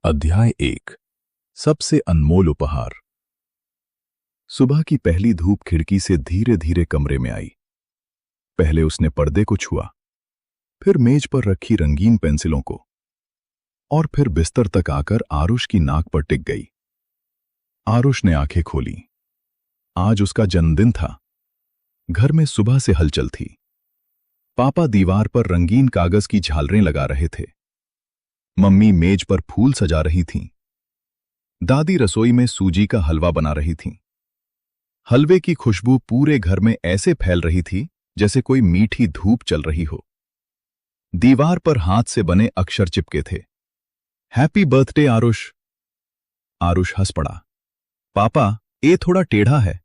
अध्याय 1। सबसे अनमोल उपहार। सुबह की पहली धूप खिड़की से धीरे धीरे कमरे में आई। पहले उसने पर्दे को छुआ, फिर मेज पर रखी रंगीन पेंसिलों को, और फिर बिस्तर तक आकर आरुष की नाक पर टिक गई। आरुष ने आंखें खोली। आज उसका जन्मदिन था। घर में सुबह से हलचल थी। पापा दीवार पर रंगीन कागज की झालरें लगा रहे थे। मम्मी मेज पर फूल सजा रही थीं। दादी रसोई में सूजी का हलवा बना रही थीं। हलवे की खुशबू पूरे घर में ऐसे फैल रही थी जैसे कोई मीठी धूप चल रही हो। दीवार पर हाथ से बने अक्षर चिपके थे। Happy birthday Aarush. आरुष हंस पड़ा। पापा, ये थोड़ा टेढ़ा है।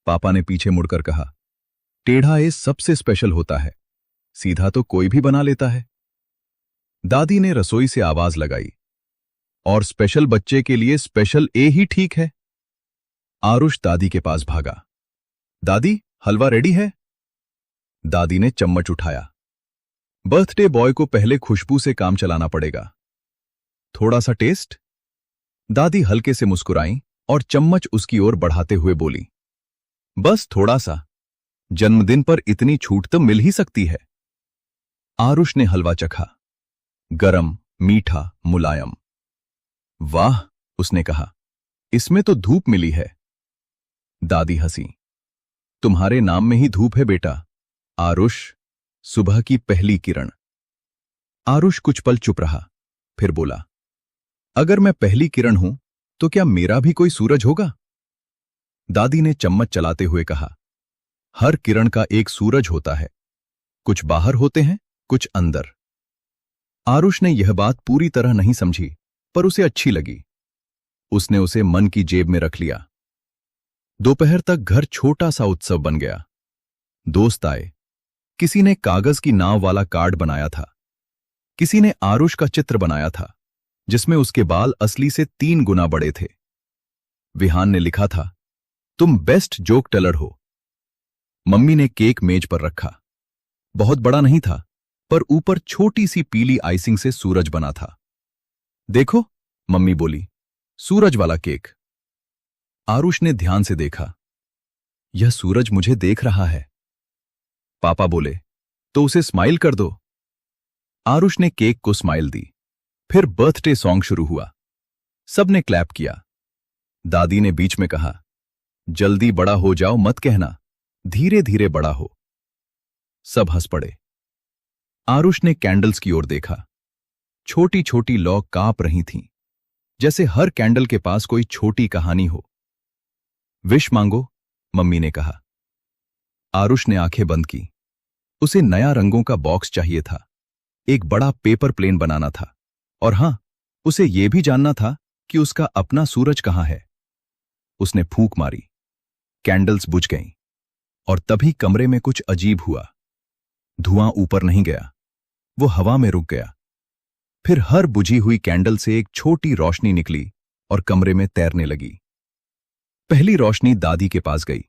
पापा ने पीछे मुड़कर कहा, टेढ़ा ये सबसे स्पेशल होता है, सीधा तो कोई भी बना लेता है। दादी ने रसोई से आवाज लगाई, और स्पेशल बच्चे के लिए स्पेशल ए ही ठीक है। आरुष दादी के पास भागा। दादी, हलवा रेडी है? दादी ने चम्मच उठाया। बर्थडे बॉय को पहले खुशबू से काम चलाना पड़ेगा। थोड़ा सा टेस्ट? दादी हल्के से मुस्कुराईं और चम्मच उसकी ओर बढ़ाते हुए बोली, बस थोड़ा सा। जन्मदिन पर इतनी छूट तो मिल ही सकती है। आरुष ने हलवा चखा। गरम, मीठा, मुलायम। वाह, उसने कहा, इसमें तो धूप मिली है। दादी हंसी। तुम्हारे नाम में ही धूप है बेटा। आरुष, सुबह की पहली किरण। आरुष कुछ पल चुप रहा, फिर बोला, अगर मैं पहली किरण हूं तो क्या मेरा भी कोई सूरज होगा? दादी ने चम्मच चलाते हुए कहा, हर किरण का एक सूरज होता है। कुछ बाहर होते हैं, कुछ अंदर। आरुष ने यह बात पूरी तरह नहीं समझी, पर उसे अच्छी लगी। उसने उसे मन की जेब में रख लिया। दोपहर तक घर छोटा सा उत्सव बन गया। दोस्त आए। किसी ने कागज की नाव वाला कार्ड बनाया था। किसी ने आरुष का चित्र बनाया था, जिसमें उसके बाल असली से 3 गुना बड़े थे। विहान ने लिखा था, तुम बेस्ट जोक टेलर हो। मम्मी ने केक मेज पर रखा। बहुत बड़ा नहीं था, पर ऊपर छोटी सी पीली आइसिंग से सूरज बना था। देखो, मम्मी बोली, सूरज वाला केक। आरुष ने ध्यान से देखा। यह सूरज मुझे देख रहा है। पापा बोले, तो उसे स्माइल कर दो। आरुष ने केक को स्माइल दी। फिर बर्थडे सॉन्ग शुरू हुआ। सबने क्लैप किया। दादी ने बीच में कहा, जल्दी बड़ा हो जाओ मत कहना, धीरे धीरे बड़ा हो। सब हंस पड़े। आरुष ने कैंडल्स की ओर देखा। छोटी छोटी लौ कांप रही थीं, जैसे हर कैंडल के पास कोई छोटी कहानी हो। विश मांगो, मम्मी ने कहा। आरुष ने आंखें बंद की। उसे नया रंगों का बॉक्स चाहिए था। एक बड़ा पेपर प्लेन बनाना था, और हां, उसे यह भी जानना था कि उसका अपना सूरज कहां है। उसने फूंक मारी। कैंडल्स बुझ गईं, और तभी कमरे में कुछ अजीब हुआ। धुआं ऊपर नहीं गया, वो हवा में रुक गया। फिर हर बुझी हुई कैंडल से एक छोटी रोशनी निकली और कमरे में तैरने लगी। पहली रोशनी दादी के पास गई।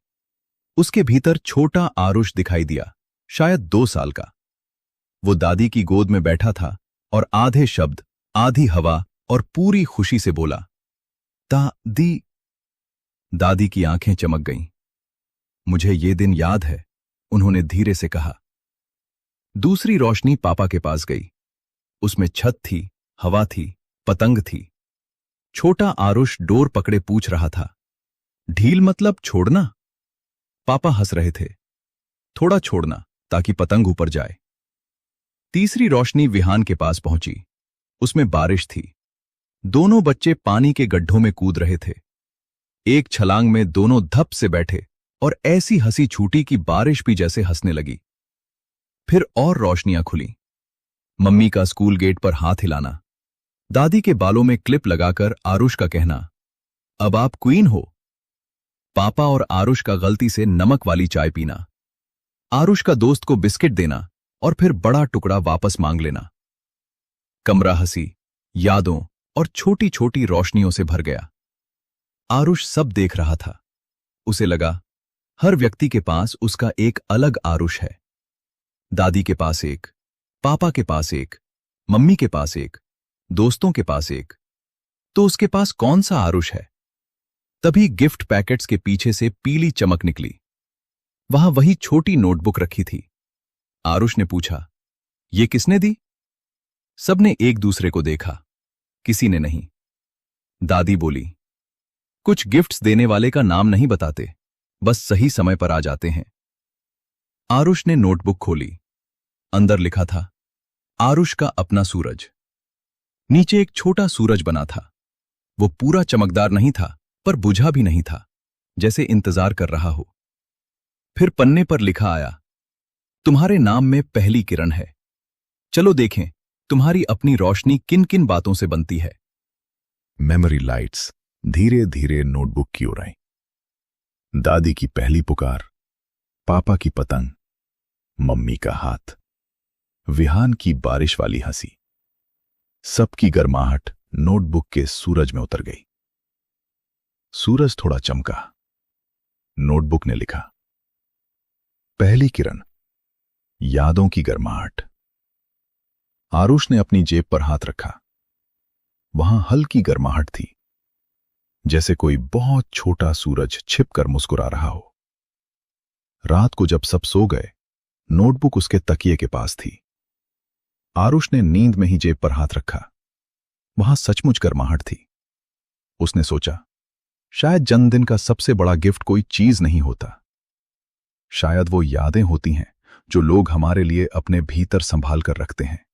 उसके भीतर छोटा आरुष दिखाई दिया, शायद 2 साल का। वो दादी की गोद में बैठा था और आधे शब्द, आधी हवा और पूरी खुशी से बोला, दादी। दादी की आंखें चमक गईं। मुझे ये दिन याद है, उन्होंने धीरे से कहा। दूसरी रोशनी पापा के पास गई। उसमें छत थी, हवा थी, पतंग थी। छोटा आरुष डोर पकड़े पूछ रहा था, ढील मतलब छोड़ना? पापा हंस रहे थे। थोड़ा छोड़ना, ताकि पतंग ऊपर जाए। तीसरी रोशनी विहान के पास पहुंची। उसमें बारिश थी। दोनों बच्चे पानी के गड्ढों में कूद रहे थे। एक छलांग में दोनों धप से बैठे और ऐसी हंसी छूटी कि बारिश भी जैसे हंसने लगी। फिर और रोशनियां खुली। मम्मी का स्कूल गेट पर हाथ हिलाना, दादी के बालों में क्लिप लगाकर आरुष का कहना, अब आप क्वीन हो। पापा और आरुष का गलती से नमक वाली चाय पीना, आरुष का दोस्त को बिस्किट देना और फिर बड़ा टुकड़ा वापस मांग लेना। कमरा हंसी, यादों और छोटी छोटी रोशनियों से भर गया। आरुष सब देख रहा था। उसे लगा, हर व्यक्ति के पास उसका एक अलग आरुष है। दादी के पास एक, पापा के पास एक, मम्मी के पास एक, दोस्तों के पास एक, तो उसके पास कौन सा आरुष है? तभी गिफ्ट पैकेट्स के पीछे से पीली चमक निकली। वहां वही छोटी नोटबुक रखी थी। आरुष ने पूछा, ये किसने दी? सबने एक दूसरे को देखा, किसी ने नहीं। दादी बोली, कुछ गिफ्ट्स देने वाले का नाम नहीं बताते, बस सही समय पर आ जाते हैं। आरुष ने नोटबुक खोली। अंदर लिखा था, आरुष का अपना सूरज। नीचे एक छोटा सूरज बना था। वो पूरा चमकदार नहीं था, पर बुझा भी नहीं था, जैसे इंतजार कर रहा हो। फिर पन्ने पर लिखा आया, तुम्हारे नाम में पहली किरण है। चलो देखें तुम्हारी अपनी रोशनी किन किन बातों से बनती है। मेमोरी लाइट्स धीरे धीरे नोटबुक की ओर आई। दादी की पहली पुकार, पापा की पतंग, मम्मी का हाथ, विहान की बारिश वाली हंसी, सबकी गर्माहट नोटबुक के सूरज में उतर गई। सूरज थोड़ा चमका। नोटबुक ने लिखा, पहली किरण, यादों की गर्माहट। आरुष ने अपनी जेब पर हाथ रखा। वहां हल्की गर्माहट थी, जैसे कोई बहुत छोटा सूरज छिपकर मुस्कुरा रहा हो। रात को जब सब सो गए, नोटबुक उसके तकिए के पास थी। आरुष ने नींद में ही जेब पर हाथ रखा। वहां सचमुच गर्माहट थी। उसने सोचा, शायद जन्मदिन का सबसे बड़ा गिफ्ट कोई चीज नहीं होता, शायद वो यादें होती हैं जो लोग हमारे लिए अपने भीतर संभाल कर रखते हैं।